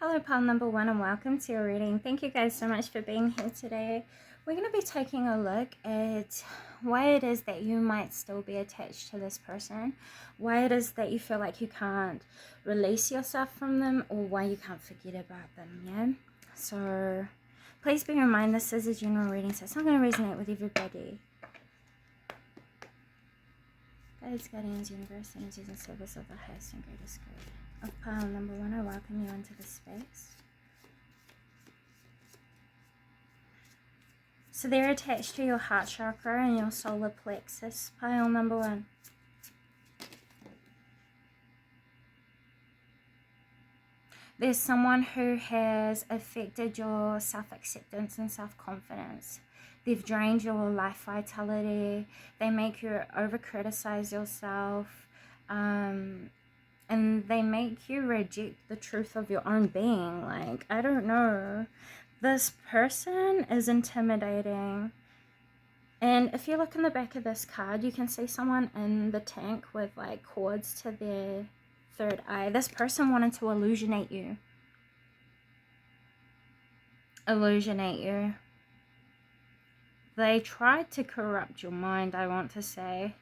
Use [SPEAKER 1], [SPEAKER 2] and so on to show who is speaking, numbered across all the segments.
[SPEAKER 1] Hello, pile number one, and welcome to your reading. Thank you guys so much for being here today. We're going to be taking a look at why it is that you might still be attached to this person, why it is that you feel like you can't release yourself from them, or why you can't forget about them, yeah? So please bear in mind this is a general reading, so it's not going to resonate with everybody. Guides, guardians, universe, energies, and service of the highest and greatest good. Of pile number one, I welcome you into this space. So they're attached to your heart chakra and your solar plexus, pile number one. There's someone who has affected your self-acceptance and self-confidence. They've drained your life vitality. They make you over-criticize yourself. And they make you reject the truth of your own being. Like, I don't know. This person is intimidating. And if you look in the back of this card, you can see someone in the tank with like cords to their third eye. This person wanted to illusionate you. Illusionate you. They tried to corrupt your mind, I want to say.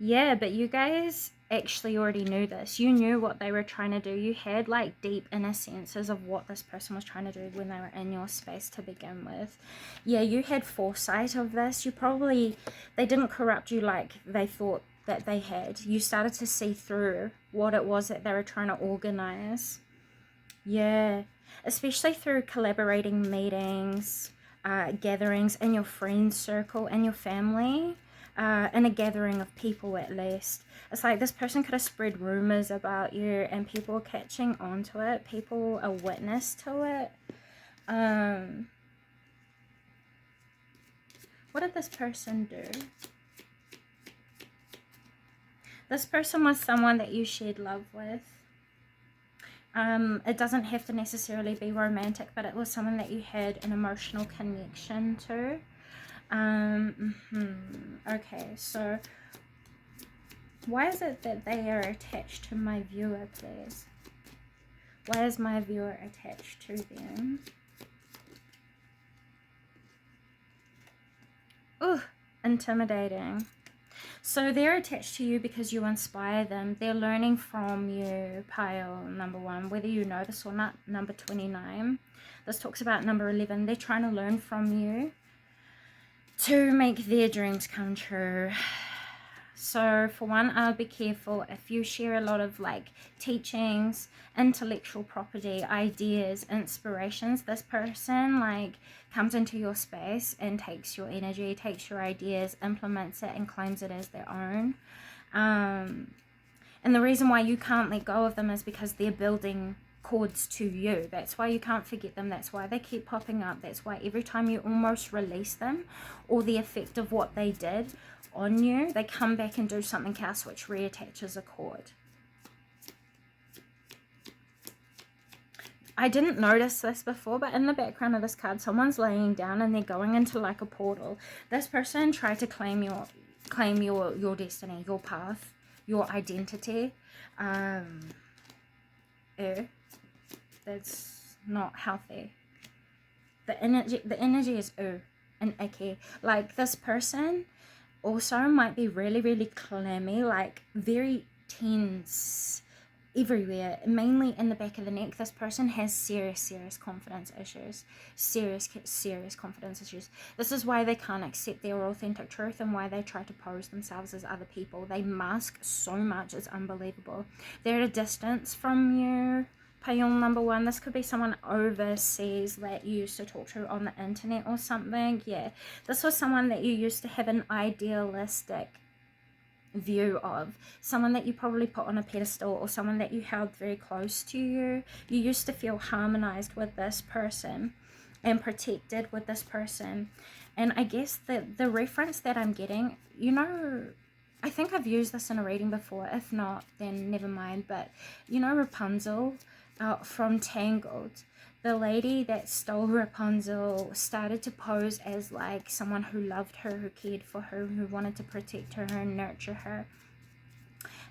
[SPEAKER 1] Yeah, but you guys actually already knew this. You knew what they were trying to do. You had like deep inner senses of what this person was trying to do when they were in your space to begin with. Yeah, you had foresight of this. They didn't corrupt you like they thought that they had. You started to see through what it was that they were trying to organize. Yeah, especially through collaborating meetings, gatherings in your friend circle and your family. In a gathering of people at least. It's like this person could have spread rumors about you and people are catching on to it. People are witness to it. What did this person do? This person was someone that you shared love with. It doesn't have to necessarily be romantic, but it was someone that you had an emotional connection to. Okay, so why is it that they are attached to my viewer, please? Why is my viewer attached to them? Ooh, intimidating. So they're attached to you because you inspire them. They're learning from you, pile number one, whether you know this or not. Number 29. This talks about number 11. They're trying to learn from you to make their dreams come true. So for one, I'll be careful if you share a lot of like teachings, intellectual property, ideas, inspirations. This person like comes into your space and takes your energy, takes your ideas, implements it and claims it as their own. And the reason why you can't let go of them is because they're building cords to you. That's why you can't forget them. That's why they keep popping up. That's why every time you almost release them or the effect of what they did on you, they come back and do something else which reattaches a cord. I didn't notice this before, but in the background of this card, someone's laying down and they're going into like a portal. This person tried to claim your destiny, your path, your identity. That's not healthy. The energy is and icky. Like this person also might be really, really clammy, like very tense everywhere, mainly in the back of the neck. This person has serious confidence issues. Serious confidence issues. This is why they can't accept their authentic truth and why they try to pose themselves as other people. They mask so much, it's unbelievable. They're at a distance from you. Pile number one, this could be someone overseas that you used to talk to on the internet or something. Yeah, this was someone that you used to have an idealistic view of, someone that you probably put on a pedestal or someone that you held very close to you. You used to feel harmonized with this person and protected with this person. And I guess the reference that I'm getting, you know, I think I've used this in a reading before. If not, then never mind. But you know Rapunzel from Tangled, the lady that stole Rapunzel started to pose as like someone who loved her, who cared for her, who wanted to protect her and nurture her.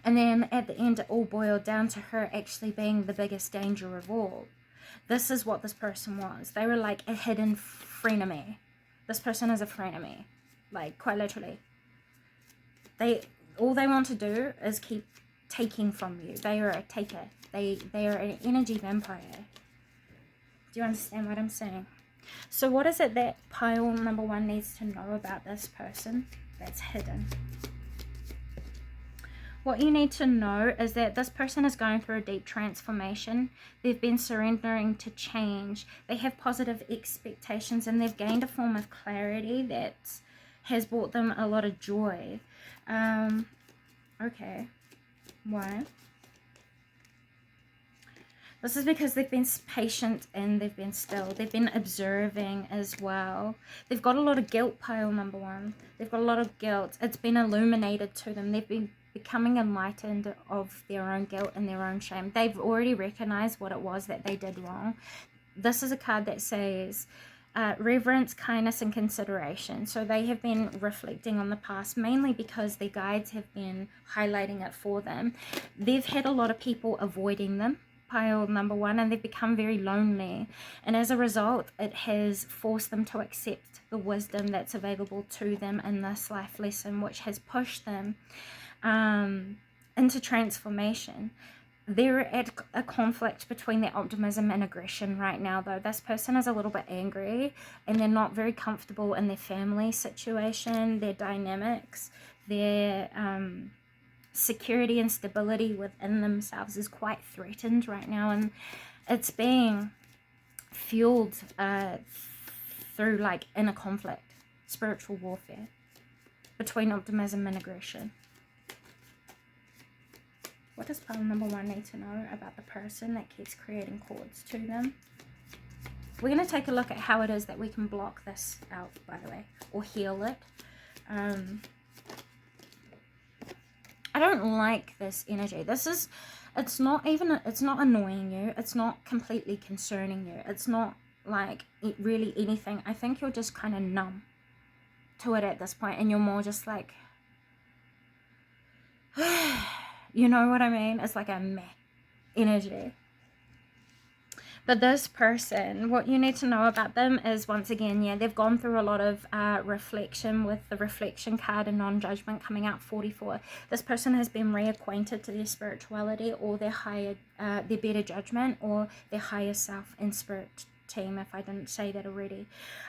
[SPEAKER 1] And then at the end, it all boiled down to her actually being the biggest danger of all. This is what this person was. They were like a hidden frenemy. This person is a frenemy, like quite literally. All they want to do is keep taking from you. They are a taker. They are an energy vampire. Do you understand what I'm saying? So what is it that pile number 1 needs to know about this person that's hidden? What you need to know is that this person is going through a deep transformation. They've been surrendering to change. They have positive expectations, and they've gained a form of clarity that has brought them a lot of joy. Okay. Why? This is because they've been patient and they've been still. They've been observing as well. They've got a lot of guilt, pile number 1. They've got a lot of guilt. It's been illuminated to them. They've been becoming enlightened of their own guilt and their own shame. They've already recognized what it was that they did wrong. This is a card that says reverence, kindness, and consideration. So they have been reflecting on the past, mainly because their guides have been highlighting it for them. They've had a lot of people avoiding them, pile number 1, and they've become very lonely, and as a result it has forced them to accept the wisdom that's available to them in this life lesson, which has pushed them into transformation. They're at a conflict between their optimism and aggression right now, though. This person is a little bit angry, and they're not very comfortable in their family situation, their dynamics, their security and stability within themselves is quite threatened right now, and it's being fueled through like inner conflict, spiritual warfare between optimism and aggression. What does pile number 1 need to know about the person that keeps creating cords to them? We're going to take a look at how it is that we can block this out, by the way, or heal it. I don't like this energy. It's not annoying you. It's not completely concerning you. It's not like really anything. I think you're just kind of numb to it at this point, and you're more just like, you know what I mean? It's like a meh energy. But this person, what you need to know about them is, once again, yeah, they've gone through a lot of reflection, with the reflection card and non-judgment coming out 44. This person has been reacquainted to their spirituality, or their better judgment, or their higher self and spirit team, if I didn't say that already.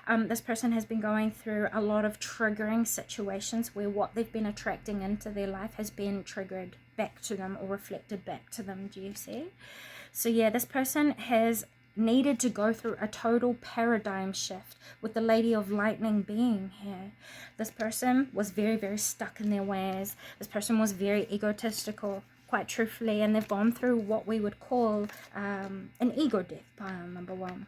[SPEAKER 1] This person has been going through a lot of triggering situations where what they've been attracting into their life has been triggered back to them or reflected back to them. Do you see? So yeah, this person has needed to go through a total paradigm shift, with the Lady of Lightning being here. This person was very, very stuck in their ways. This person was very egotistical, quite truthfully, and they've gone through what we would call an ego death, pile number 1.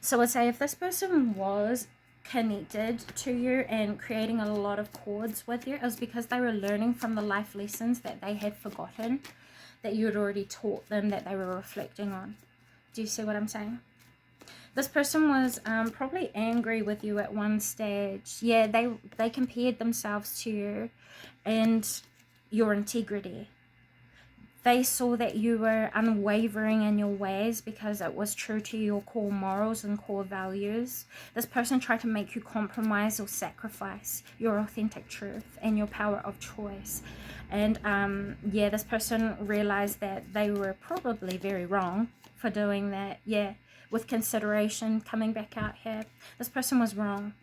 [SPEAKER 1] So I'd say if this person was connected to you and creating a lot of cords with you, it was because they were learning from the life lessons that they had forgotten, that you had already taught them, that they were reflecting on. Do you see what I'm saying? This person was probably angry with you at one stage. Yeah, they compared themselves to you and your integrity. They saw that you were unwavering in your ways because it was true to your core morals and core values. This person tried to make you compromise or sacrifice your authentic truth and your power of choice. And yeah, this person realized that they were probably very wrong for doing that. Yeah, with consideration coming back out here, this person was wrong.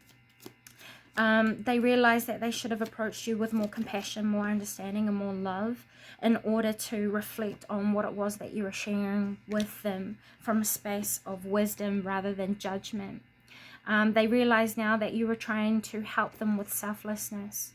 [SPEAKER 1] They realized that they should have approached you with more compassion, more understanding, and more love, in order to reflect on what it was that you were sharing with them from a space of wisdom rather than judgment. They realize now that you were trying to help them with selflessness.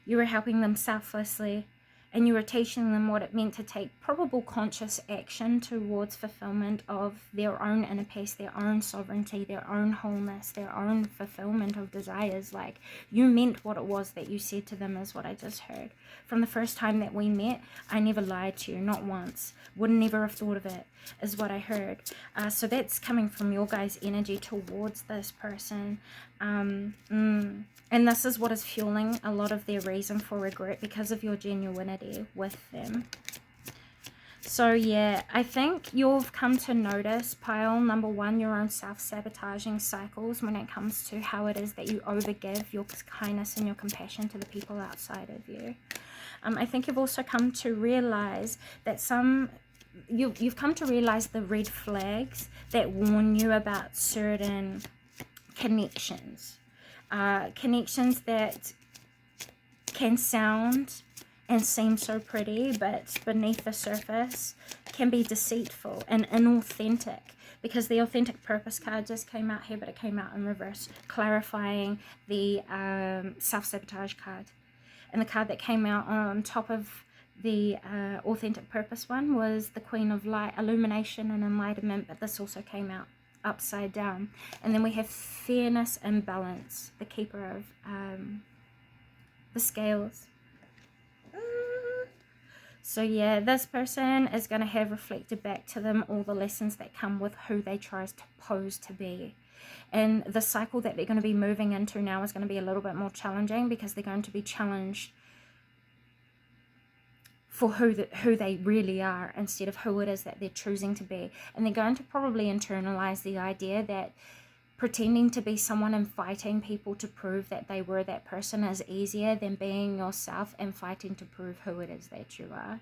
[SPEAKER 1] You were helping them selflessly, and you were teaching them what it meant to take probable conscious action towards fulfillment of their own inner peace, their own sovereignty, their own wholeness, their own fulfillment of desires. Like, you meant what it was that you said to them, is what I just heard. From the first time that we met, I never lied to you, not once. Would never have thought of it, is what I heard. So that's coming from your guys' energy towards this person. And this is what is fueling a lot of their reason for regret, because of your genuinity with them. So yeah, I think you've come to notice, pile number one, your own self-sabotaging cycles when it comes to how it is that you overgive your kindness and your compassion to the people outside of you. I think you've also come to realize that you've come to realize the red flags that warn you about certain connections. Connections that can sound and seem so pretty, but beneath the surface can be deceitful and inauthentic, because the authentic purpose card just came out here, but it came out in reverse, clarifying the self-sabotage card. And the card that came out on top of the authentic purpose one was the Queen of Light, illumination and enlightenment, but this also came out upside down. And then we have fairness and balance, the keeper of the scales. So yeah, this person is going to have reflected back to them all the lessons that come with who they tries to pose to be. And the cycle that they're going to be moving into now is going to be a little bit more challenging, because they're going to be challenged for who they really are instead of who it is that they're choosing to be. And they're going to probably internalize the idea that pretending to be someone and fighting people to prove that they were that person is easier than being yourself and fighting to prove who it is that you are.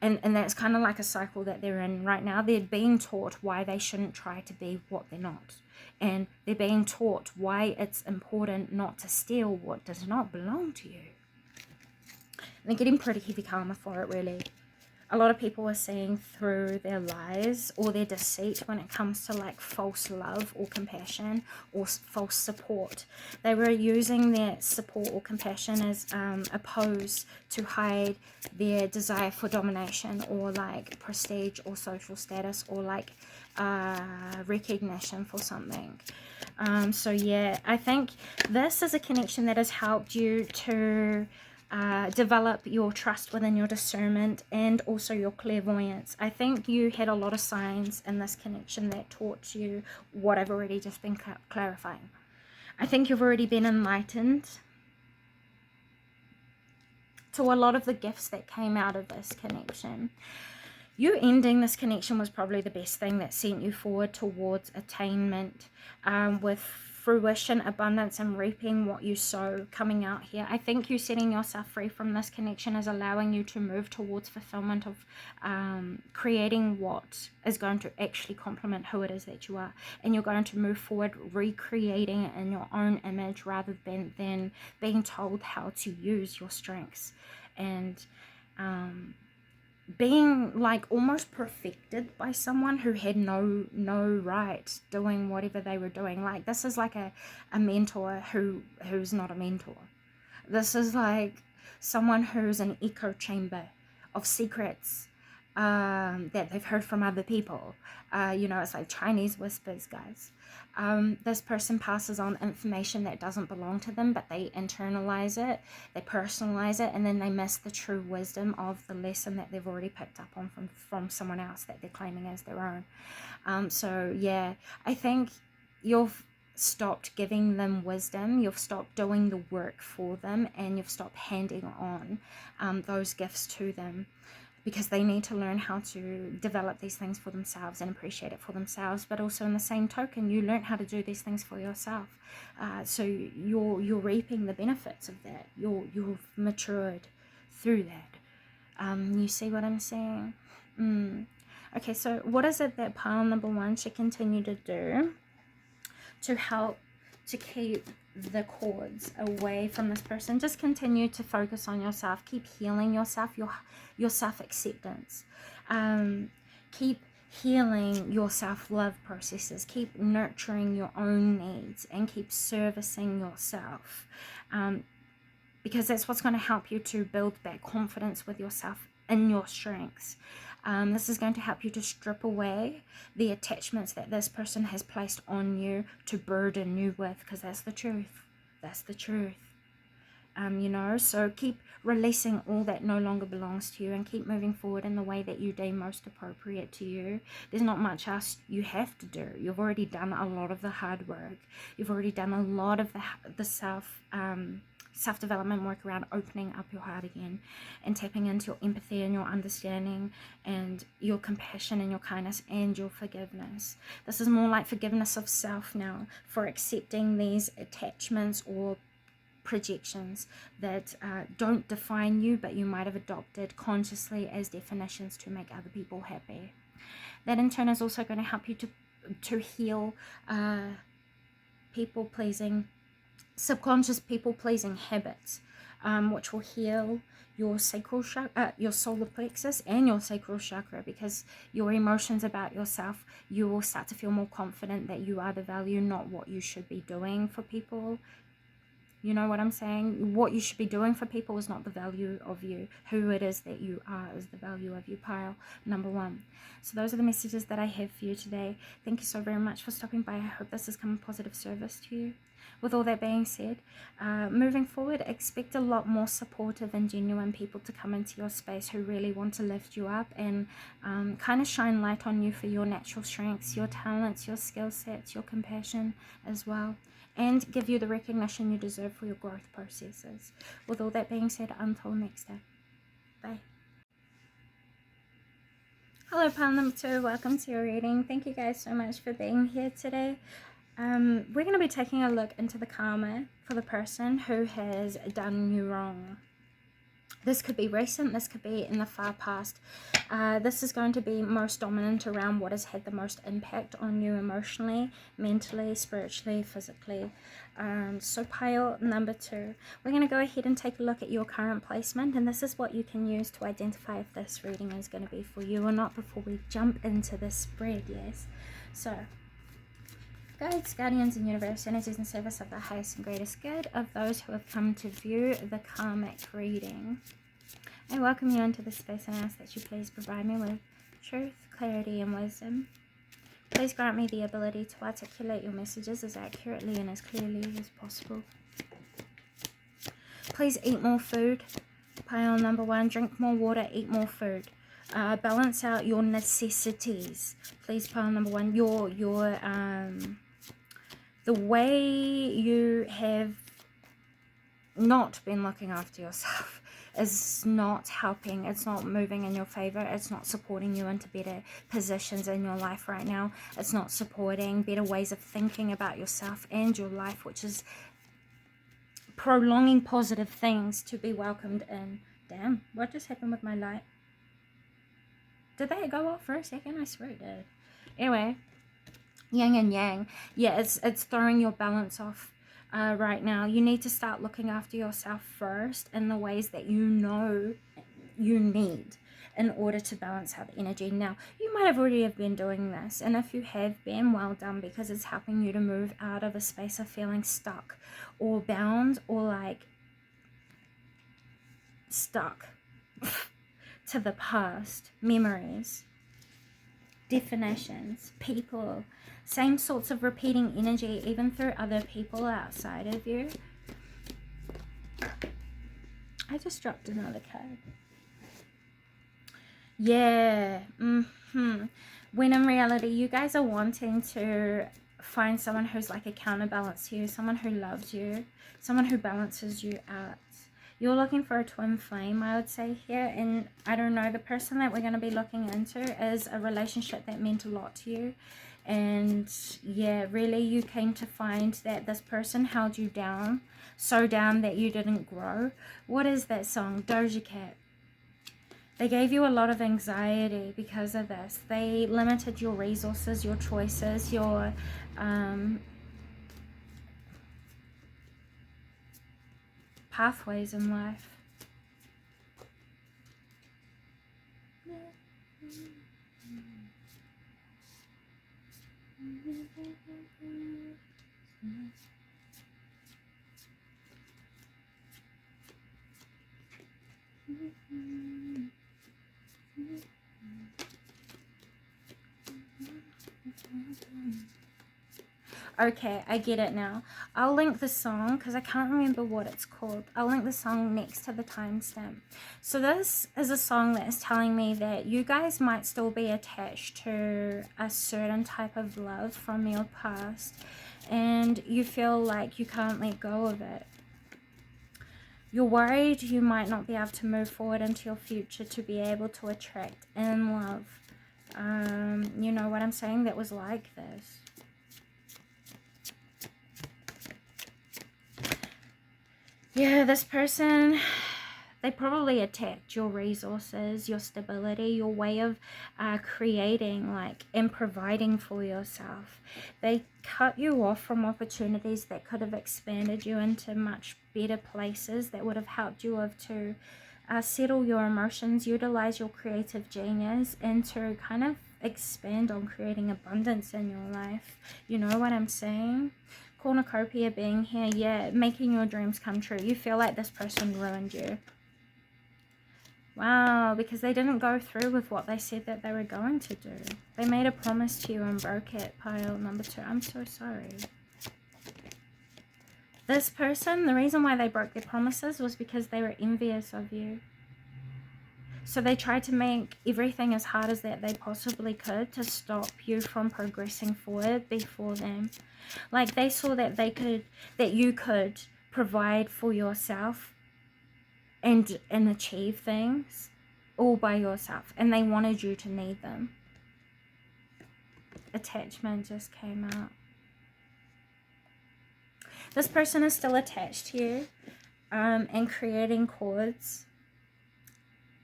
[SPEAKER 1] And that's kind of like a cycle that they're in right now. They're being taught why they shouldn't try to be what they're not. And they're being taught why it's important not to steal what does not belong to you. And they're getting pretty heavy karma for it, really. A lot of people are seeing through their lies or their deceit when it comes to like false love or compassion or false support. They were using their support or compassion as a pose to hide their desire for domination or like prestige or social status or like recognition for something. So yeah, I think this is a connection that has helped you to develop your trust within your discernment and also your clairvoyance. I think you had a lot of signs in this connection that taught you what I've already just been clarifying. I think you've already been enlightened to a lot of the gifts that came out of this connection. You ending this connection was probably the best thing that sent you forward towards attainment, with fruition, abundance, and reaping what you sow coming out here. I think you setting yourself free from this connection is allowing you to move towards fulfillment of creating what is going to actually complement who it is that you are. And you're going to move forward recreating it in your own image rather than being told how to use your strengths. And being like almost perfected by someone who had no right doing whatever they were doing. Like this is like a mentor who's not a mentor. This is like someone who's an echo chamber of secrets that they've heard from other people. It's like Chinese whispers, guys. This person passes on information that doesn't belong to them, but they internalize it, they personalize it, and then they miss the true wisdom of the lesson that they've already picked up on from someone else that they're claiming as their own. So yeah, I think you've stopped giving them wisdom, you've stopped doing the work for them, and you've stopped handing on those gifts to them, because they need to learn how to develop these things for themselves and appreciate it for themselves. But also in the same token, you learn how to do these things for yourself. So you're reaping the benefits of that. You've matured through that. You see what I'm saying? Okay, so what is it that pile number one should continue to do to help to keep the cords away from this person? Just continue to focus on yourself. Keep healing yourself, your self-acceptance. Keep healing your self-love processes. Keep nurturing your own needs and keep servicing yourself, because that's what's going to help you to build back confidence with yourself in your strengths. This is going to help you to strip away the attachments that this person has placed on you to burden you with, because that's the truth. That's the truth. you know, so keep releasing all that no longer belongs to you and keep moving forward in the way that you deem most appropriate to you. There's not much else you have to do. You've already done a lot of the hard work. You've already done a lot of the self-development work around opening up your heart again and tapping into your empathy and your understanding and your compassion and your kindness and your forgiveness. This is more like forgiveness of self now for accepting these attachments or projections that don't define you, but you might have adopted consciously as definitions to make other people happy. That in turn is also going to help you to heal people-pleasing, subconscious people-pleasing habits, which will heal your sacral chakra, your solar plexus and your sacral chakra, because your emotions about yourself, you will start to feel more confident that you are the value, not what you should be doing for people. You know what I'm saying? What you should be doing for people is not the value of you. Who it is that you are is the value of you, pile number 1. So those are the messages that I have for you today. Thank you so very much for stopping by. I hope this has come a positive service to you. With all that being said, moving forward, expect a lot more supportive and genuine people to come into your space who really want to lift you up and kind of shine light on you for your natural strengths, your talents, your skill sets, your compassion as well, and give you the recognition you deserve for your growth processes. With all that being said, until next time, bye. Hello, pile number 2. Welcome to your reading. Thank you guys so much for being here today. We're going to be taking a look into the karma for the person who has done you wrong. This could be recent, this could be in the far past. This is going to be most dominant around what has had the most impact on you emotionally, mentally, spiritually, physically. So pile number 2, we're going to go ahead and take a look at your current placement, and this is what you can use to identify if this reading is going to be for you or not before we jump into this spread, yes? So, guides, guardians, and universe energies in service of the highest and greatest good of those who have come to view the karmic reading. I welcome you into this space and ask that you please provide me with truth, clarity, and wisdom. Please grant me the ability to articulate your messages as accurately and as clearly as possible. Please eat more food. Pile number 1, drink more water, eat more food. Balance out your necessities. Please, pile number 1, the way you have not been looking after yourself is not helping. It's not moving in your favor. It's not supporting you into better positions in your life right now. It's not supporting better ways of thinking about yourself and your life, which is prolonging positive things to be welcomed in. Damn, what just happened with my light? Did that go off for a second? I swear it did. Anyway, yin and yang. Yeah, it's throwing your balance off right now. You need to start looking after yourself first in the ways that you know you need in order to balance out the energy. Now, you might have already have been doing this, and if you have been, well done, because it's helping you to move out of a space of feeling stuck or bound or like stuck to the past, memories, definitions, people, same sorts of repeating energy, even through other people outside of you. I just dropped another card. Yeah. When in reality, you guys are wanting to find someone who's like a counterbalance to you, someone who loves you, someone who balances you out. You're looking for a twin flame, I would say here, and I don't know, the person that we're going to be looking into is a relationship that meant a lot to you. And yeah, really you came to find that this person held you down, so down that you didn't grow. What is that song? Doja Cat. They gave you a lot of anxiety because of this. They limited your resources, your choices, your pathways in life. Okay, I get it now. I'll link the song because I can't remember what it's called. I'll link the song next to the timestamp. So this is a song that is telling me that you guys might still be attached to a certain type of love from your past, and you feel like you can't let go of it. You're worried you might not be able to move forward into your future to be able to attract in love. You know what I'm saying? That was like this. Yeah, this person, they probably attacked your resources, your stability, your way of creating and providing for yourself. They cut you off from opportunities that could have expanded you into much better places that would have helped you to settle your emotions, utilize your creative genius, and to kind of expand on creating abundance in your life. You know what I'm saying? Cornucopia being here, yeah, making your dreams come true. You feel like this person ruined you. Wow, because they didn't go through with what they said that they were going to do. They made a promise to you and broke it, pile number 2. I'm so sorry. This person, the reason why they broke their promises was because they were envious of you. So they tried to make everything as hard as that they possibly could to stop you from progressing forward before them. Like they saw that you could provide for yourself and achieve things all by yourself, and they wanted you to need them. Attachment just came out. This person is still attached to you and creating cords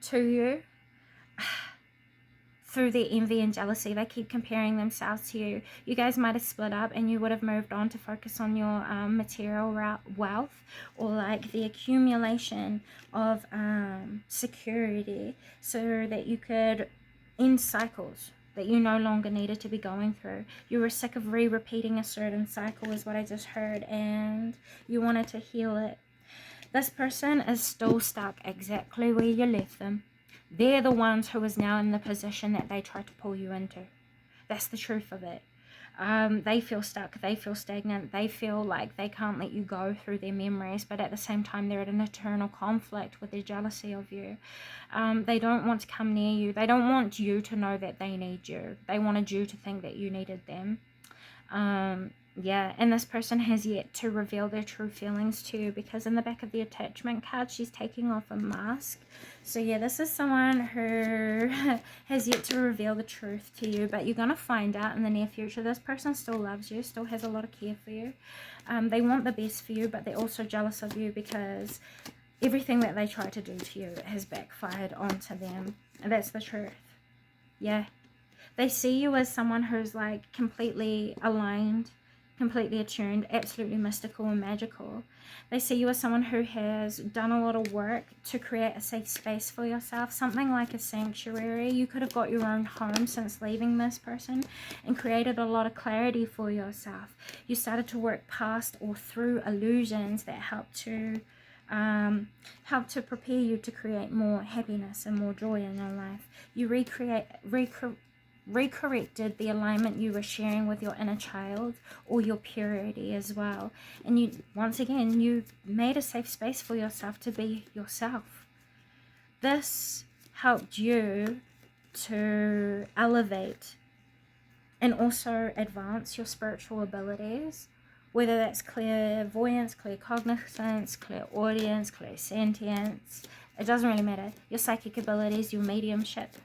[SPEAKER 1] to you through their envy and jealousy. They keep comparing themselves to you. You guys might have split up and you would have moved on to focus on your material wealth, or like the accumulation of security, so that you could end cycles that you no longer needed to be going through. You were sick of repeating a certain cycle is what I just heard, and you wanted to heal it. This person is still stuck exactly where you left them. They're the ones who is now in the position that they tried to pull you into. That's the truth of it. They feel stuck. They feel stagnant. They feel like they can't let you go through their memories, but at the same time, they're at an eternal conflict with their jealousy of you. They don't want to come near you. They don't want you to know that they need you. They wanted you to think that you needed them. Yeah, and this person has yet to reveal their true feelings to you, because in the back of the attachment card, she's taking off a mask. So yeah, this is someone who has yet to reveal the truth to you, but you're going to find out in the near future. This person still loves you, still has a lot of care for you. They want the best for you, but they're also jealous of you because everything that they try to do to you has backfired onto them. And that's the truth. Yeah. They see you as someone who's like completely aligned, completely attuned, absolutely mystical and magical. They see you as someone who has done a lot of work to create a safe space for yourself, something like a sanctuary. You could have got your own home since leaving this person and created a lot of clarity for yourself. You started to work past or through illusions that help to prepare you to create more happiness and more joy in your life. You recorrected the alignment you were sharing with your inner child, or your purity as well. And you, once again, you made a safe space for yourself to be yourself. This helped you to elevate and also advance your spiritual abilities, whether that's clairvoyance, claircognizance, Clair-audience, Clairsentience. It doesn't really matter. Your psychic abilities, your mediumship,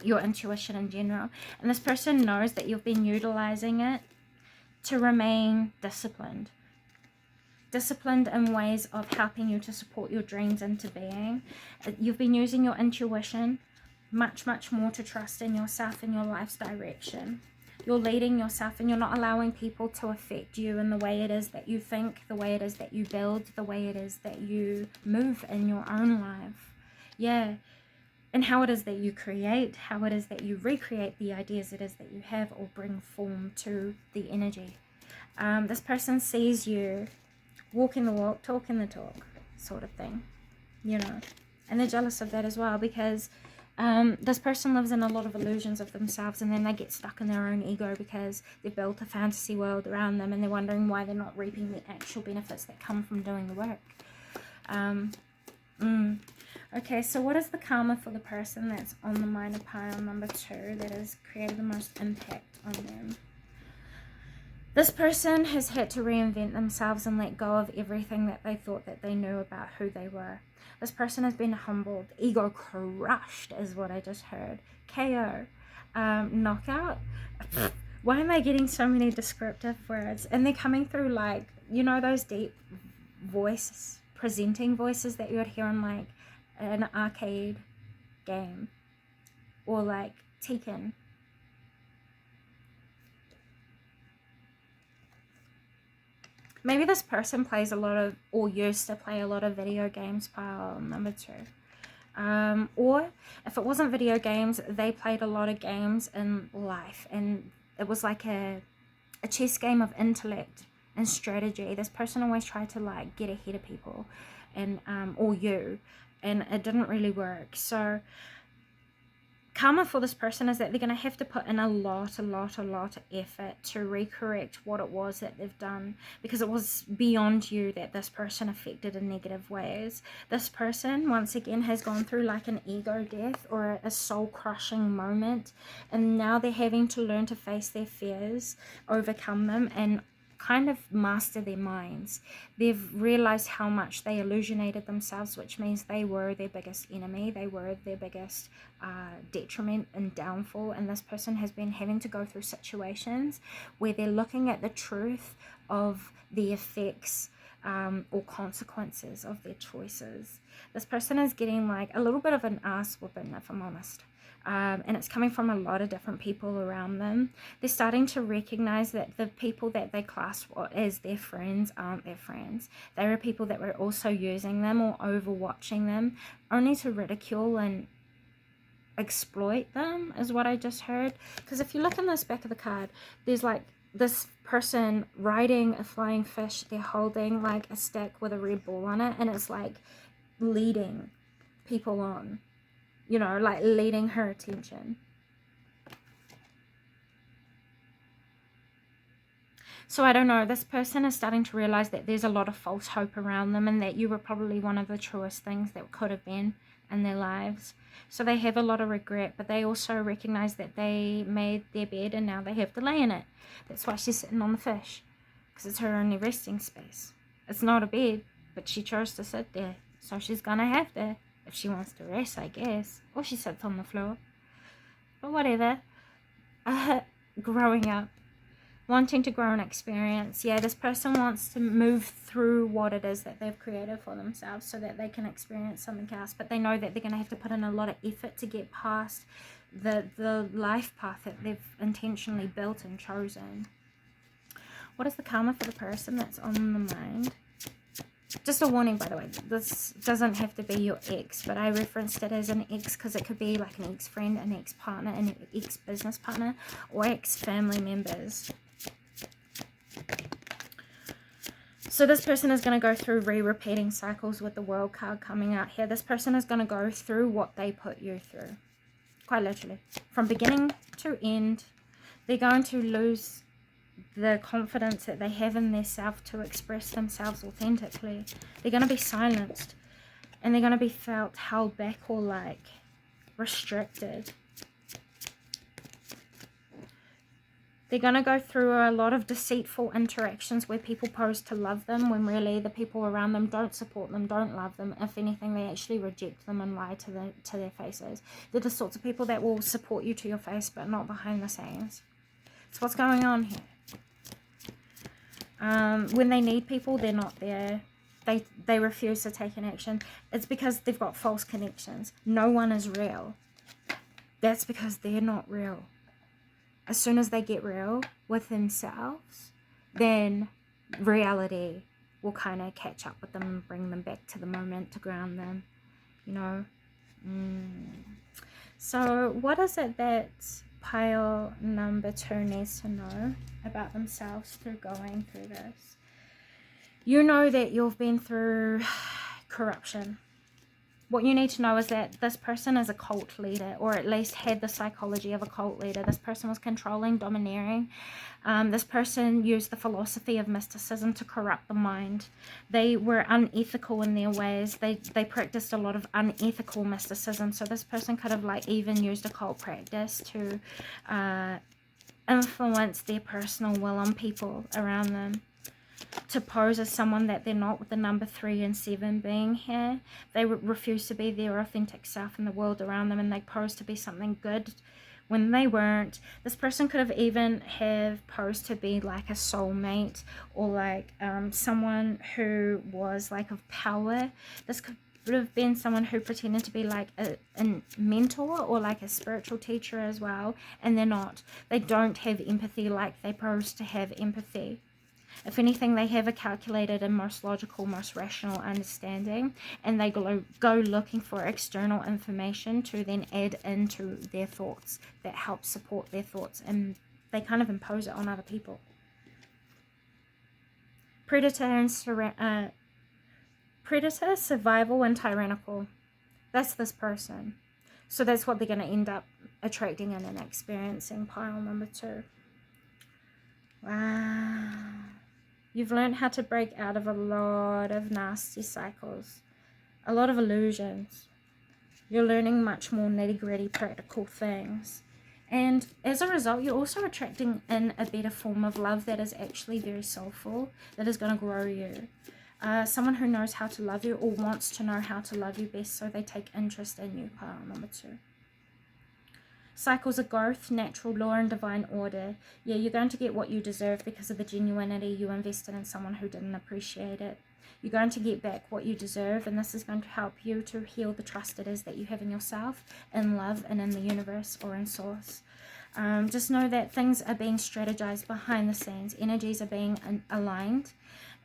[SPEAKER 1] your intuition in general. And this person knows that you've been utilizing it to remain disciplined in ways of helping you to support your dreams into being. You've been using your intuition much more to trust in yourself and your life's direction. You're leading yourself, and you're not allowing people to affect you in the way it is that you think, the way it is that you build, the way it is that you move in your own life. Yeah. And how it is that you create, how it is that you recreate the ideas it is that you have, or bring form to the energy. This person sees you walking the walk, talking the talk, sort of thing, you know. And they're jealous of that as well, because This person lives in a lot of illusions of themselves, and then they get stuck in their own ego because they've built a fantasy world around them, and they're wondering why they're not reaping the actual benefits that come from doing the work. Okay, so what is the karma for the person that's on the minor pile number 2 that has created the most impact on them? This person has had to reinvent themselves and let go of everything that they thought that they knew about who they were. This person has been humbled, ego crushed is what I just heard. KO, knockout. Why am I getting so many descriptive words? And they're coming through like, you know, those deep voices, presenting voices that you would hear in like an arcade game or like Tekken. Maybe this person plays a lot of, or used to play a lot of video games, pile number 2. Or if it wasn't video games, they played a lot of games in life, and it was like a chess game of intellect and strategy. This person always tried to like get ahead of people, and or you, and it didn't really work. So karma for this person is that they're going to have to put in a lot of effort to recorrect what it was that they've done, because it was beyond you that this person affected in negative ways. This person, once again, has gone through like an ego death or a soul-crushing moment, and now they're having to learn to face their fears, overcome them, and kind of master their minds. They've realized how much they illusionated themselves, which means they were their biggest enemy. They were their biggest detriment and downfall. And this person has been having to go through situations where they're looking at the truth of the effects or consequences of their choices. This person is getting like a little bit of an ass whooping, if I'm honest. And it's coming from a lot of different people around them. They're starting to recognize that the people that they class as their friends aren't their friends. There are people that were also using them or overwatching them only to ridicule and exploit them, is what I just heard. Because if you look in this back of the card, there's like this person riding a flying fish. They're holding like a stick with a red ball on it, and it's like leading people on. You know, like leading her attention. So I don't know, this person is starting to realize that there's a lot of false hope around them, and that you were probably one of the truest things that could have been in their lives. So they have a lot of regret, but they also recognize that they made their bed and now they have to lay in it. That's why she's sitting on the fish, because it's her only resting space. It's not a bed, but she chose to sit there, so she's gonna have to. If she wants to rest, I guess. Or she sits on the floor. But whatever. Growing up. Wanting to grow an experience. Yeah, this person wants to move through what it is that they've created for themselves so that they can experience something else. But they know that they're going to have to put in a lot of effort to get past the life path that they've intentionally built and chosen. What is the karma for the person that's on the mind? Just a warning, by the way, this doesn't have to be your ex, but I referenced it as an ex because it could be like an ex-friend, an ex-partner, an ex-business partner, or ex-family members. So this person is going to go through repeating cycles with the World card coming out here. This person is going to go through what they put you through. Quite literally. From beginning to end, they're going to lose the confidence that they have in their self to express themselves authentically. They're going to be silenced, and they're going to be felt held back or like restricted. They're going to go through a lot of deceitful interactions where people pose to love them when really the people around them don't support them, don't love them. If anything, they actually reject them and lie to their faces. They're the sorts of people that will support you to your face but not behind the scenes. It's what's going on here. When they need people, they're not there. They refuse to take an action. It's because they've got false connections. No one is real. That's because they're not real. As soon as they get real with themselves, then reality will kind of catch up with them and bring them back to the moment to ground them, you know. So what is it that pile number 2 needs to know about themselves through going through this? You know that you've been through corruption. what you need to know is that this person is a cult leader, or at least had the psychology of a cult leader. This person was controlling, domineering. This person used the philosophy of mysticism to corrupt the mind. They were unethical in their ways. They practiced a lot of unethical mysticism. So this person could have like even used occult practice to influence their personal will on people around them, to pose as someone that they're not, with the number 3 and 7 being here. They refuse to be their authentic self in the world around them, and they pose to be something good when they weren't. This person could have even have posed to be like a soulmate, or like someone who was like of power. This could have been someone who pretended to be like a mentor or like a spiritual teacher as well, and they're not. They don't have empathy like they pose to have empathy. If anything, they have a calculated and most logical, most rational understanding, and they go looking for external information to then add into their thoughts that help support their thoughts, and they kind of impose it on other people. Predator, survival, and tyrannical. That's this person. So that's what they're going to end up attracting in and experiencing, pile number 2. Wow. You've learned how to break out of a lot of nasty cycles, a lot of illusions. You're learning much more nitty-gritty practical things. And as a result, you're also attracting in a better form of love that is actually very soulful, that is going to grow you. Someone who knows how to love you, or wants to know how to love you best, so they take interest in you, pile number 2. Cycles of growth, natural law, and divine order. Yeah, you're going to get what you deserve because of the genuinity you invested in someone who didn't appreciate it. You're going to get back what you deserve, and this is going to help you to heal the trust it is that you have in yourself, in love, and in the universe or in source. Just know that things are being strategized behind the scenes. Energies are being aligned,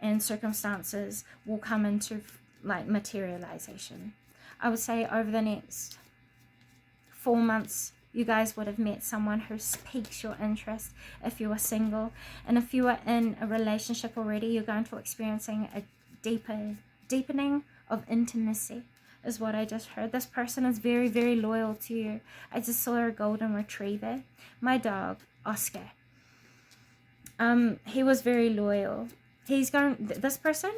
[SPEAKER 1] and circumstances will come into like materialization. I would say over the next 4 months, you guys would have met someone who piques your interest if you are single. And if you are in a relationship already, you're going to experiencing a deepening of intimacy, is what I just heard. This person is very, very loyal to you. I just saw a golden retriever. My dog, Oscar. He was very loyal. This person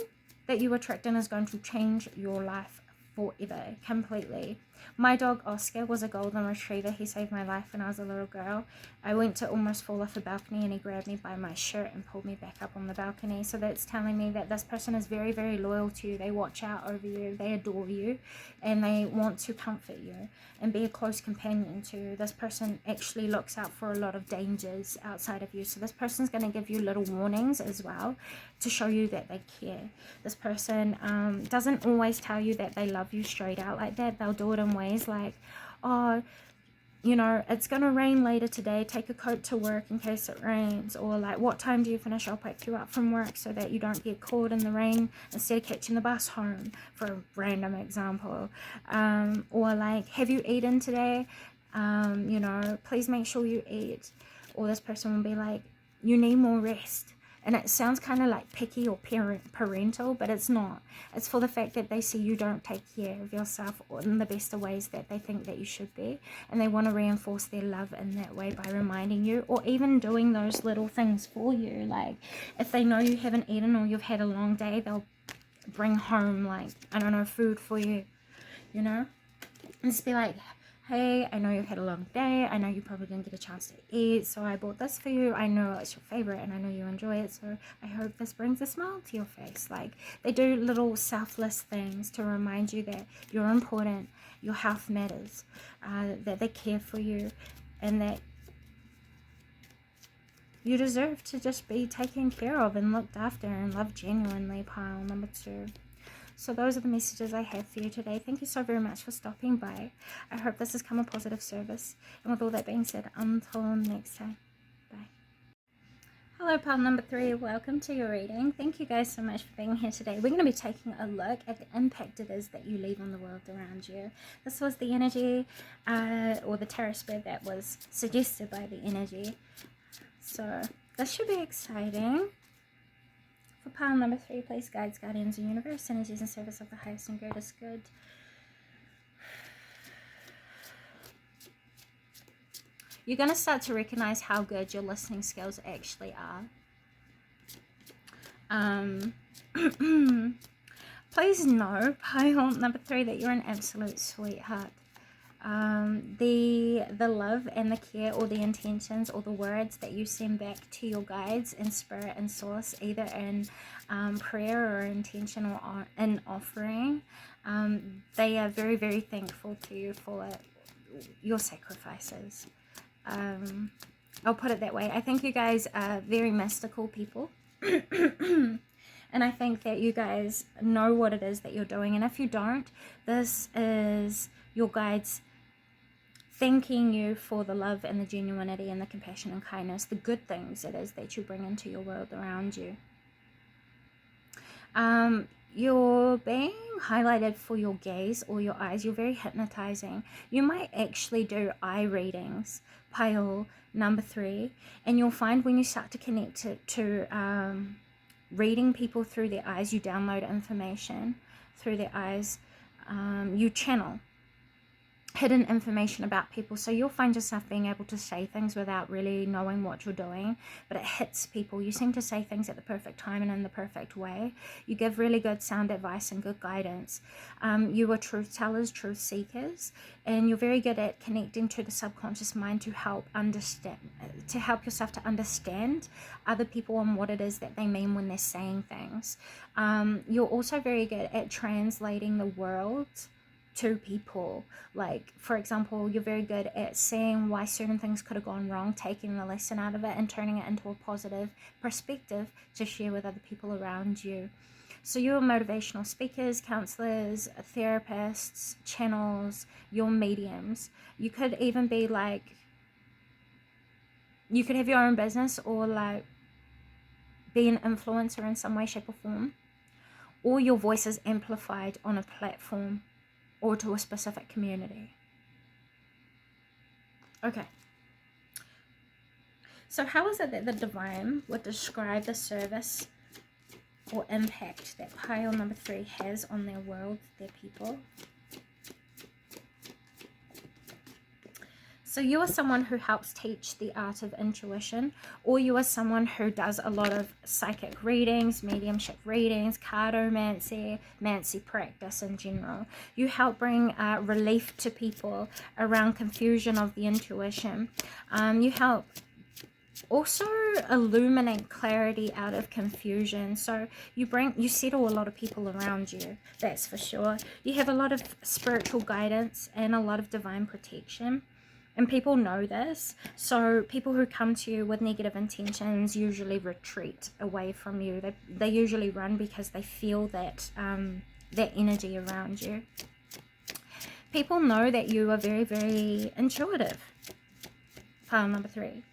[SPEAKER 1] that you attract in is going to change your life forever, completely. My dog Oscar was a golden retriever. He saved my life when I was a little girl. I went to almost fall off a balcony, and he grabbed me by my shirt and pulled me back up on the balcony. So that's telling me that this person is very, very loyal to you. They watch out over you, they adore you, and they want to comfort you and be a close companion to you. This person actually looks out for a lot of dangers outside of you. So this person's going to give you little warnings as well to show you that they care. This person doesn't always tell you that they love you straight out like that. They'll do it in ways like, oh, you know, it's going to rain later today, take a coat to work in case it rains, or like, what time do you finish, I'll pick you up from work, so that you don't get caught in the rain instead of catching the bus home, for a random example. Or like, have you eaten today? You know, please make sure you eat. Or this person will be like, you need more rest. And it sounds kind of like picky or parental, but it's not. It's for the fact that they see you don't take care of yourself in the best of ways that they think that you should be. And they want to reinforce their love in that way by reminding you, or even doing those little things for you. Like, if they know you haven't eaten or you've had a long day, they'll bring home, like, I don't know, food for you, you know? And just be like, hey, I know you've had a long day. I know you probably didn't get a chance to eat, so I bought this for you. I know it's your favorite, and I know you enjoy it, so I hope this brings a smile to your face. Like, they do little selfless things to remind you that you're important, your health matters, that they care for you, and that you deserve to just be taken care of and looked after and loved genuinely, pile number 2. So those are the messages I have for you today. Thank you so very much for stopping by. I hope this has come a positive service. And with all that being said, until next time, bye. Hello, pile number 3. Welcome to your reading. Thank you guys so much for being here today. We're going to be taking a look at the impact it is that you leave on the world around you. This was the energy or the tarot spread that was suggested by the energy. So this should be exciting. For pile number 3, place guides, guardians, and universe energies in service of the highest and greatest good. You're going to start to recognize how good your listening skills actually are. Please know, pile number 3, that you're an absolute sweetheart. The love and the care, or the intentions, or the words that you send back to your guides in spirit and source, either in prayer or intention or in offering, they are very, very thankful to you for your sacrifices. I'll put it that way. I think you guys are very mystical people. And I think that you guys know what it is that you're doing. And if you don't, this is your guides thanking you for the love and the genuinity and the compassion and kindness, the good things it is that you bring into your world around you. You're being highlighted for your gaze or your eyes. You're very hypnotizing. You might actually do eye readings, pile number 3, and you'll find when you start to connect to reading people through their eyes, you download information through their eyes, you channel hidden information about people. So you'll find yourself being able to say things without really knowing what you're doing, but it hits people. You seem to say things at the perfect time and in the perfect way. You give really good sound advice and good guidance. You are truth tellers, truth seekers, and you're very good at connecting to the subconscious mind to help yourself to understand other people and what it is that they mean when they're saying things. You're also very good at translating the world to people. Like, for example, you're very good at seeing why certain things could have gone wrong, taking the lesson out of it and turning it into a positive perspective to share with other people around you. So you're motivational speakers, counselors, therapists, channels, you're mediums. You could even be like, you could have your own business, or like be an influencer in some way, shape or form, or your voice is amplified on a platform or to a specific community. Okay. So how is it that the divine would describe the service or impact that pile number 3 has on their world, their people? So you are someone who helps teach the art of intuition, or you are someone who does a lot of psychic readings, mediumship readings, cartomancy, mancy practice in general. You help bring relief to people around confusion of the intuition. You help also illuminate clarity out of confusion. So you settle a lot of people around you, that's for sure. You have a lot of spiritual guidance and a lot of divine protection. And people know this, so people who come to you with negative intentions usually retreat away from you. They usually run because they feel that energy around you. People know that you are very, very intuitive. Pile number 3.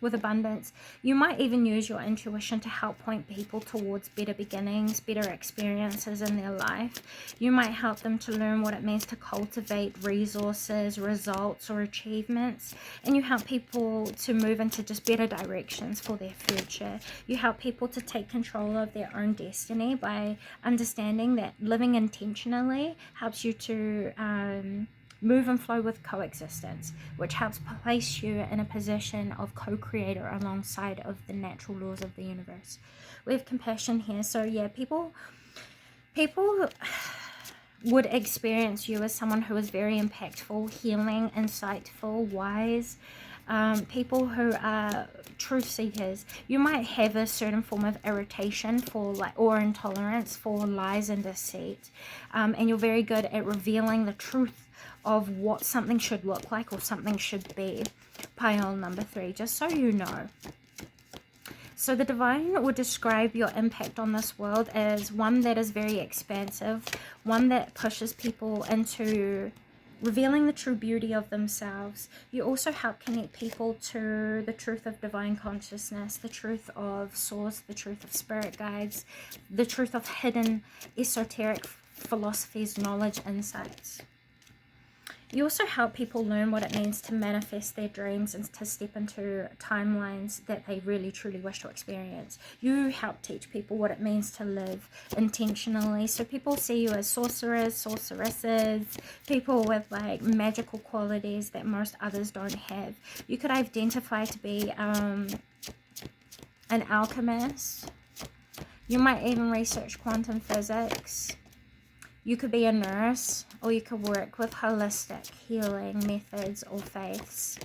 [SPEAKER 1] With abundance. You might even use your intuition to help point people towards better beginnings, better experiences in their life. You might help them to learn what it means to cultivate resources, results, or achievements. And you help people to move into just better directions for their future. You help people to take control of their own destiny by understanding that living intentionally helps you to move and flow with coexistence, which helps place you in a position of co-creator alongside of the natural laws of the universe. We have compassion here. So yeah, people would experience you as someone who is very impactful, healing, insightful, wise. People who are truth seekers. You might have a certain form of irritation or intolerance for lies and deceit, and you're very good at revealing the truth of what something should look like or something should be. Pile number 3, just so you know. So the divine would describe your impact on this world as one that is very expansive, one that pushes people into revealing the true beauty of themselves. You also help connect people to the truth of divine consciousness, the truth of source, the truth of spirit guides, the truth of hidden esoteric philosophies, knowledge, insights. You also help people learn what it means to manifest their dreams and to step into timelines that they really truly wish to experience. You help teach people what it means to live intentionally. So people see you as sorcerers, sorceresses, people with like magical qualities that most others don't have. You could identify to be an alchemist. You might even research quantum physics. You could be a nurse, or you could work with holistic healing methods or faiths.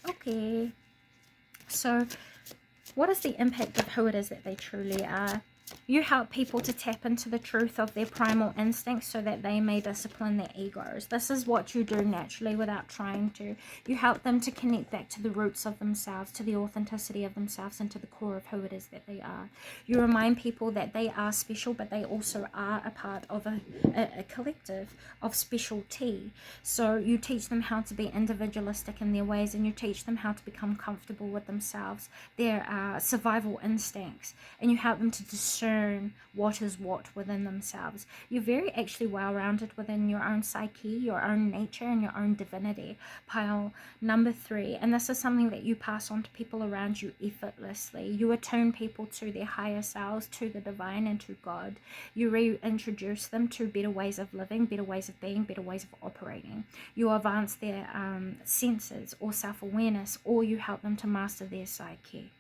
[SPEAKER 1] Okay. So, what is the impact of who it is that they truly are? You help people to tap into the truth of their primal instincts so that they may discipline their egos. This is what you do naturally without trying to. You help them to connect back to the roots of themselves, to the authenticity of themselves, and to the core of who it is that they are. You remind people that they are special, but they also are a part of a collective of specialty. So you teach them how to be individualistic in their ways, and you teach them how to become comfortable with themselves, their survival instincts, and you help them to discern what is what within themselves. You're very actually well-rounded within your own psyche, your own nature, and your own divinity. Pile number 3, and this is something that you pass on to people around you effortlessly. You attune people to their higher selves, to the divine, and to God. You reintroduce them to better ways of living, better ways of being, better ways of operating. You advance their senses or self-awareness, or you help them to master their psyche.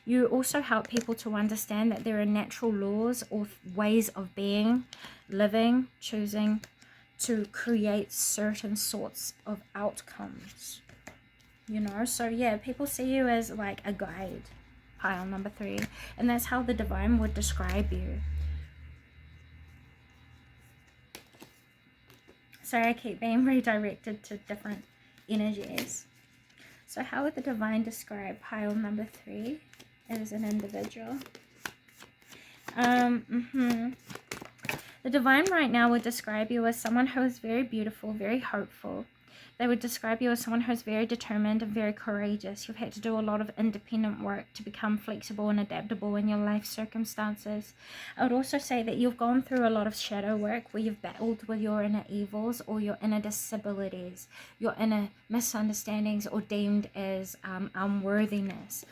[SPEAKER 1] You also help people to understand that there are natural laws or ways of being, living, choosing to create certain sorts of outcomes. You know, so yeah, people see you as like a guide, pile number 3, and that's how the divine would describe you. Sorry, I keep being redirected to different energies. So how would the divine describe pile number 3? As an individual? The divine right now would describe you as someone who is very beautiful, very hopeful. They would describe you as someone who's very determined and very courageous. You've had to do a lot of independent work to become flexible and adaptable in your life circumstances. I would also say that you've gone through a lot of shadow work where you've battled with your inner evils or your inner disabilities, your inner misunderstandings or deemed as unworthiness.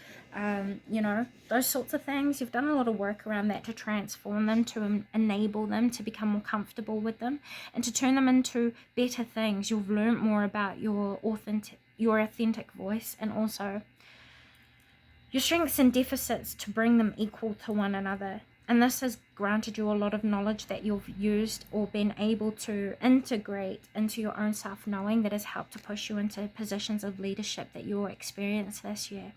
[SPEAKER 1] You know, those sorts of things. You've done a lot of work around that to transform them, to enable them to become more comfortable with them, and to turn them into better things. You've learned more about your authentic voice, and also your strengths and deficits to bring them equal to one another. And this has granted you a lot of knowledge that you've used or been able to integrate into your own self-knowing that has helped to push you into positions of leadership that you'll experience this year.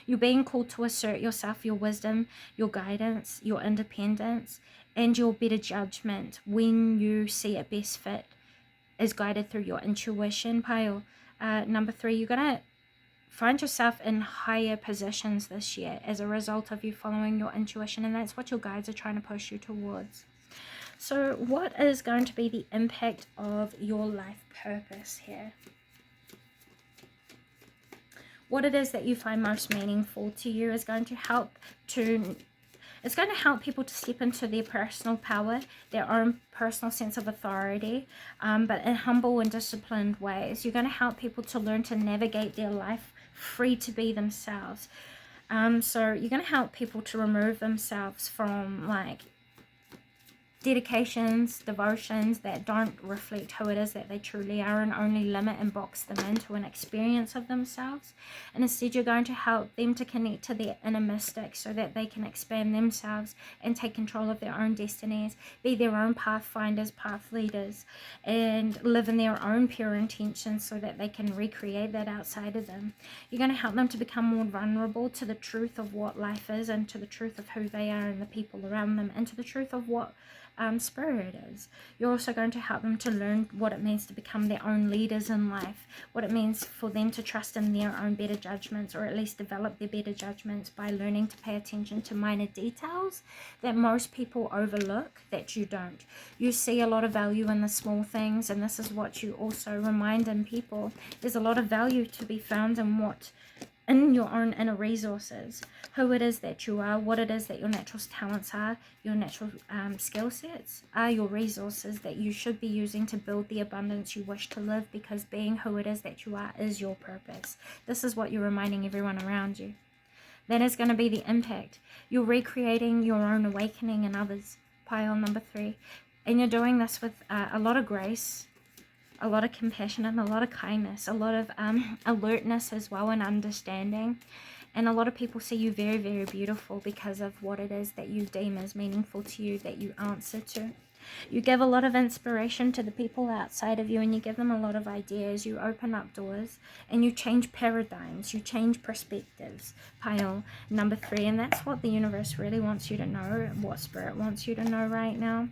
[SPEAKER 1] You're being called to assert yourself, your wisdom, your guidance, your independence, and your better judgment when you see it best fit is guided through your intuition. Pile number 3, you're going to find yourself in higher positions this year as a result of you following your intuition, and that's what your guides are trying to push you towards. So what is going to be the impact of your life purpose here? What it is that you find most meaningful to you is going to help people to step into their personal power, their own personal sense of authority, but in humble and disciplined ways. You're going to help people to learn to navigate their life free to be themselves. So you're going to help people to remove themselves from like dedications, devotions that don't reflect who it is that they truly are, and only limit and box them into an experience of themselves. And instead you're going to help them to connect to their inner mystic so that they can expand themselves and take control of their own destinies, be their own pathfinders, path leaders, and live in their own pure intentions so that they can recreate that outside of them. You're going to help them to become more vulnerable to the truth of what life is, and to the truth of who they are and the people around them, and to the truth of what spirit is. You're also going to help them to learn what it means to become their own leaders in life, what it means for them to trust in their own better judgments, or at least develop their better judgments by learning to pay attention to minor details that most people overlook, that you don't. You see a lot of value in the small things, and this is what you also remind in people. There's a lot of value to be found in what in your own inner resources, who it is that you are, what it is that your natural talents are, your natural skill sets are your resources that you should be using to build the abundance you wish to live, because being who it is that you are is your purpose. This is what you're reminding everyone around you. That is going to be the impact. You're recreating your own awakening in others, pile number 3. And you're doing this with a lot of grace, a lot of compassion, and a lot of kindness, a lot of alertness as well, and understanding. And a lot of people see you very, very beautiful because of what it is that you deem as meaningful to you, that you answer to. You give a lot of inspiration to the people outside of you, and you give them a lot of ideas. You open up doors and you change paradigms, you change perspectives, pile number 3. And that's what the universe really wants you to know, what spirit wants you to know right now.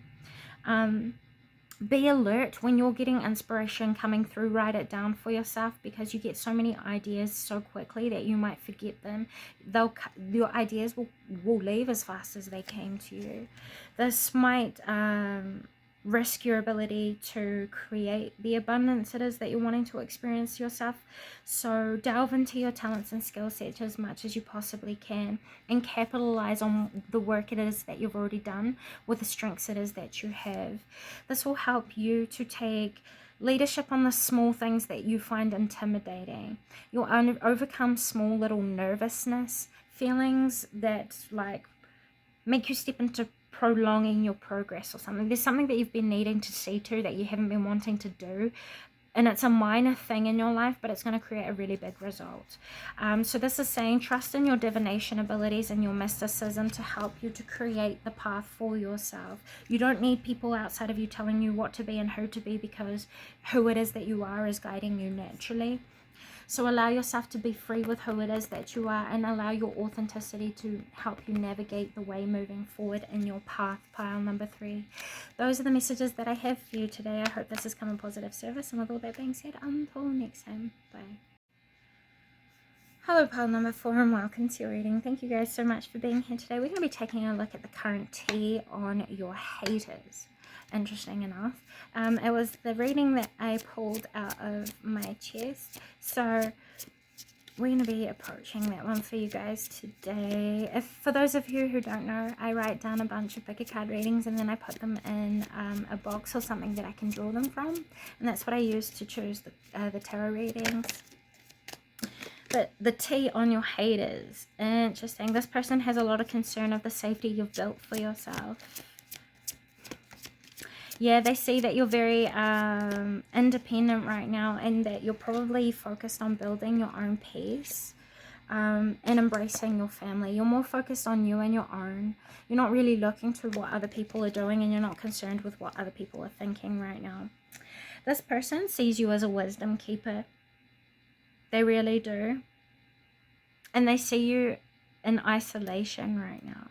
[SPEAKER 1] Be alert when you're getting inspiration coming through. Write it down for yourself, because you get so many ideas so quickly that you might forget them. Your ideas will leave as fast as they came to you. This might risk your ability to create the abundance it is that you're wanting to experience yourself. So delve into your talents and skill sets as much as you possibly can, and capitalize on the work it is that you've already done with the strengths it is that you have. This will help you to take leadership on the small things that you find intimidating. You'll overcome small little nervousness feelings that like make you step into prolonging your progress or something. There's something that you've been needing to see to that you haven't been wanting to do, and it's a minor thing in your life, but it's going to create a really big result. So this is saying trust in your divination abilities and your mysticism to help you to create the path for yourself. You don't need people outside of you telling you what to be and who to be, because who it is that you are is guiding you naturally. So allow yourself to be free with who it is that you are, and allow your authenticity to help you navigate the way moving forward in your path, pile number 3. Those are the messages that I have for you today. I hope this has come in positive service, and with all that being said, until next time, bye. Hello, pile number 4, and welcome to your reading. Thank you guys so much for being here today. We're going to be taking a look at the current tea on your haters. Interesting enough, it was the reading that I pulled out of my chest, so we're going to be approaching that one for you guys today. For those of you who don't know, I write down a bunch of pick a card readings, and then I put them in a box or something that I can draw them from, and that's what I use to choose the tarot readings. But the tea on your haters, interesting. This person has a lot of concern of the safety you've built for yourself. Yeah, they see that you're very independent right now, and that you're probably focused on building your own peace and embracing your family. You're more focused on you and your own. You're not really looking to what other people are doing, and you're not concerned with what other people are thinking right now. This person sees you as a wisdom keeper. They really do. And they see you in isolation right now.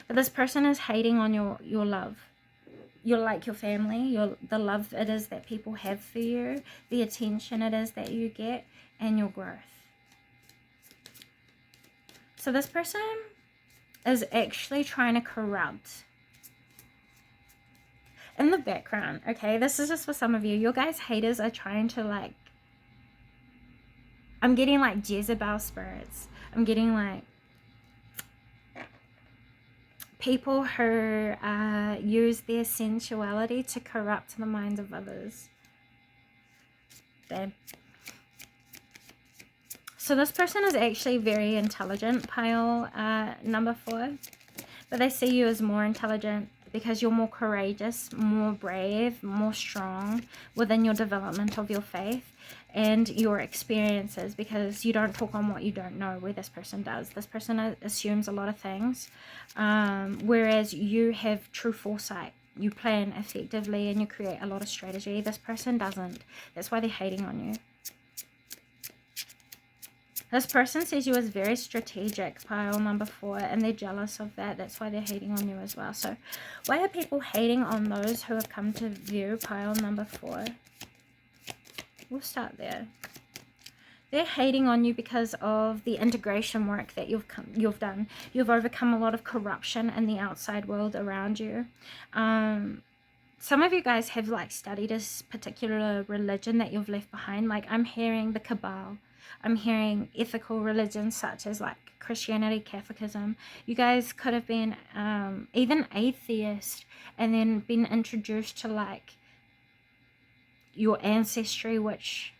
[SPEAKER 1] But this person is hating on your love. You're like your family, the love it is that people have for you, the attention it is that you get, and your growth. So this person is actually trying to corrupt. In the background, okay, this is just for some of you. Your guys' haters are trying to like, I'm getting like Jezebel spirits. I'm getting like people who use their sensuality to corrupt the minds of others. Babe. So this person is actually very intelligent, pile number 4. But they see you as more intelligent because you're more courageous, more brave, more strong within your development of your faith and your experiences, because you don't talk on what you don't know, where this person does. This person assumes a lot of things, whereas you have true foresight. You plan effectively and you create a lot of strategy. This person doesn't. That's why they're hating on you. This person sees you as very strategic, pile number 4, and they're jealous of that. That's why they're hating on you as well. So why are people hating on those who have come to view, pile number 4? We'll start there. They're hating on you because of the integration work that you've done. You've overcome a lot of corruption in the outside world around you. some of you guys have like studied a particular religion that you've left behind. Like I'm hearing the Cabal, I'm hearing ethical religions such as like Christianity, Catholicism. You guys could have been even atheist and then been introduced to like your ancestry, which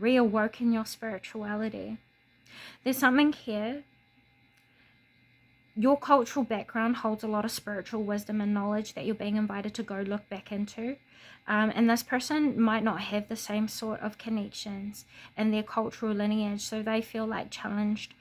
[SPEAKER 1] reawoken your spirituality. There's something here. Your cultural background holds a lot of spiritual wisdom and knowledge that you're being invited to go look back into. And this person might not have the same sort of connections in their cultural lineage, so they feel like challenged,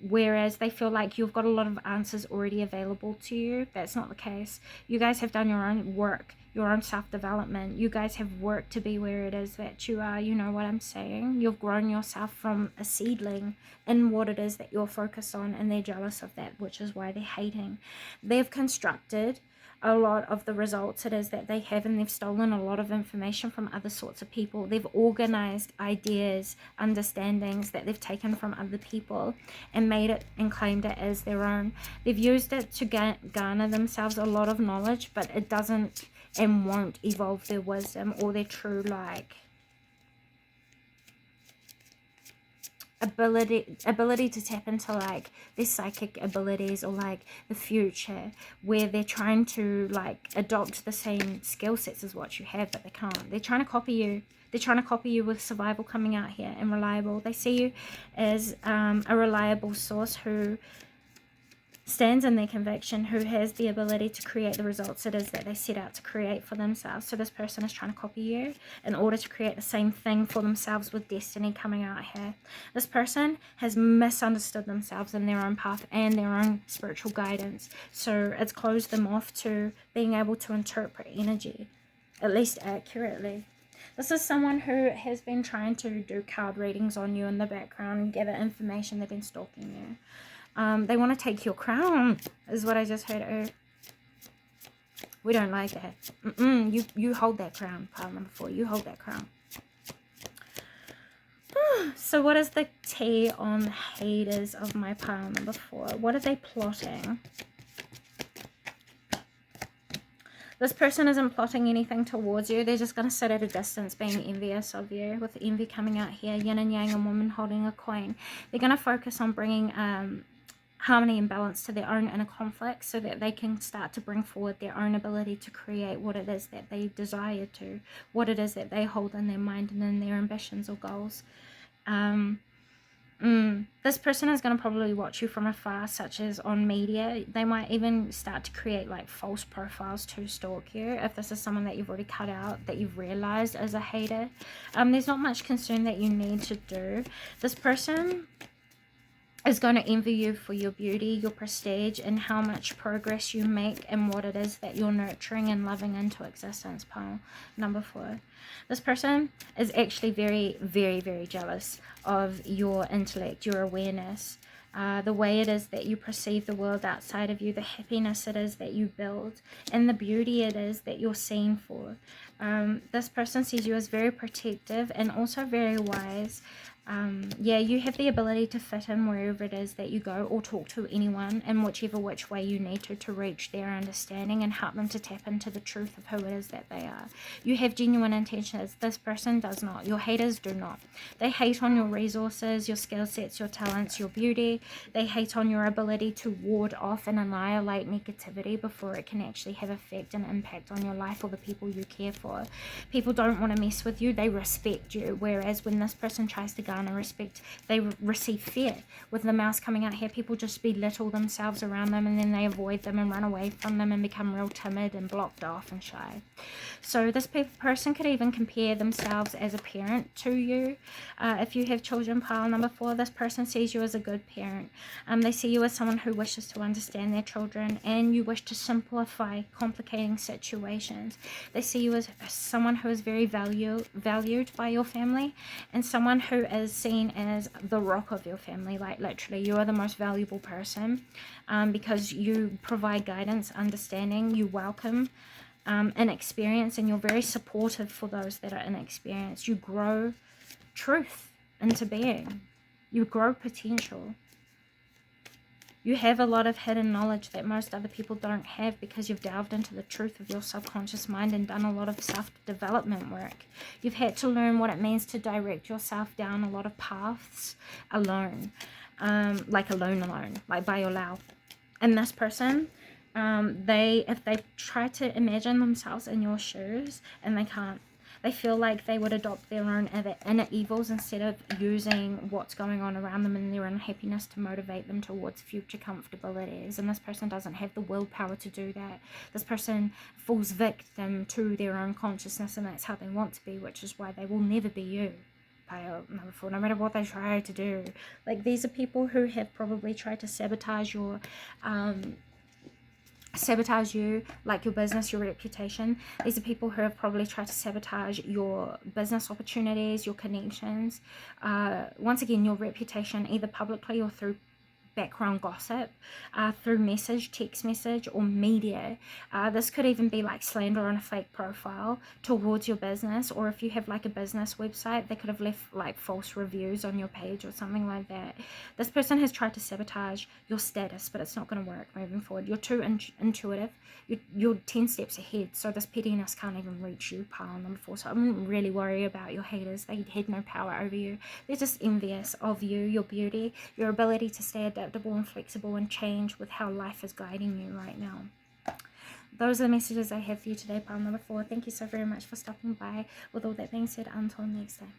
[SPEAKER 1] whereas they feel like you've got a lot of answers already available to you. That's not the case. You guys have done your own work, your own self-development. You guys have worked to be where it is that you are. You know what I'm saying? You've grown yourself from a seedling in what it is that you're focused on, and they're jealous of that, which is why they're hating. They've constructed a lot of the results it is that they have, and they've stolen a lot of information from other sorts of people. They've organized ideas, understandings that they've taken from other people and made it and claimed it as their own. They've used it to garner themselves a lot of knowledge, but it doesn't and won't evolve their wisdom or their true like ability to tap into like their psychic abilities or like the future, where they're trying to like adopt the same skill sets as what you have, but they can't. They're trying to copy you. They're trying to copy you with survival coming out here and reliable. They see you as a reliable source who stands in their conviction, who has the ability to create the results it is that they set out to create for themselves. So this person is trying to copy you in order to create the same thing for themselves with destiny coming out here. This person has misunderstood themselves in their own path and their own spiritual guidance. So it's closed them off to being able to interpret energy, at least accurately. This is someone who has been trying to do card readings on you in the background and gather information. They've been stalking you. They want to take your crown, is what I just heard. Oh, we don't like that. You hold that crown, pile number 4. You hold that crown. So what is the tea on the haters of my pile number 4? What are they plotting? This person isn't plotting anything towards you. They're just going to sit at a distance being envious of you, with envy coming out here. Yin and yang, a woman holding a coin. They're going to focus on bringing harmony and balance to their own inner conflict, so that they can start to bring forward their own ability to create what it is that they desire to, what it is that they hold in their mind and in their ambitions or goals. This person is going to probably watch you from afar, such as on media. They might even start to create like false profiles to stalk you, if this is someone that you've already cut out, that you've realized as a hater. There's not much concern that you need to do. This person is going to envy you for your beauty, your prestige, and how much progress you make and what it is that you're nurturing and loving into existence. Pile number 4. This person is actually very, very, very jealous of your intellect, your awareness, the way it is that you perceive the world outside of you, the happiness it is that you build, and the beauty it is that you're seen for. This person sees you as very protective and also very wise. Yeah, you have the ability to fit in wherever it is that you go, or talk to anyone in whichever which way you need to reach their understanding and help them to tap into the truth of who it is that they are. You have genuine intentions. This person does not. Your haters do not. They hate on your resources, your skill sets, your talents, your beauty. They hate on your ability to ward off and annihilate negativity before it can actually have effect and impact on your life or the people you care for. People don't want to mess with you. They respect you, whereas when this person tries to garner respect, they receive fear. With the mouse coming out here, people just belittle themselves around them, and then they avoid them and run away from them and become real timid and blocked off and shy. So this person could even compare themselves as a parent to you. If you have children, pile number 4, this person sees you as a good parent. They see you as someone who wishes to understand their children, and you wish to simplify complicating situations. They see you as someone who is very valued by your family, and someone who is seen as the rock of your family. Like literally, you are the most valuable person, because you provide guidance, understanding, you welcome inexperience, and you're very supportive for those that are inexperienced. You grow truth into being. You grow potential. You have a lot of hidden knowledge that most other people don't have, because you've delved into the truth of your subconscious mind and done a lot of self-development work. You've had to learn what it means to direct yourself down a lot of paths alone, like alone, like by your Lao. And this person, if they try to imagine themselves in your shoes and they can't, they feel like they would adopt their own inner evils instead of using what's going on around them and their unhappiness to motivate them towards future comfortabilities. And this person doesn't have the willpower to do that. This person falls victim to their own consciousness, and that's how they want to be, which is why they will never be you. Number 4, no matter what they try to do. Like, these are people who have probably tried to sabotage your sabotage you, like your business, your reputation. These are people who have probably tried to sabotage your business opportunities, your connections, once again, your reputation, either publicly or through background gossip, through text message, or media. This could even be like slander on a fake profile towards your business, or if you have like a business website, they could have left like false reviews on your page or something like that. This person has tried to sabotage your status, but it's not going to work moving forward. You're too intuitive. You're 10 steps ahead, so this pettiness can't even reach you, pile number 4. So I wouldn't really worry about your haters. They had no power over you. They're just envious of you, your beauty, your ability to stay adaptable and flexible and change with how life is guiding you right now. Those are the messages I have for you today, pile number 4. Thank you so very much for stopping by. With all that being said, until next time.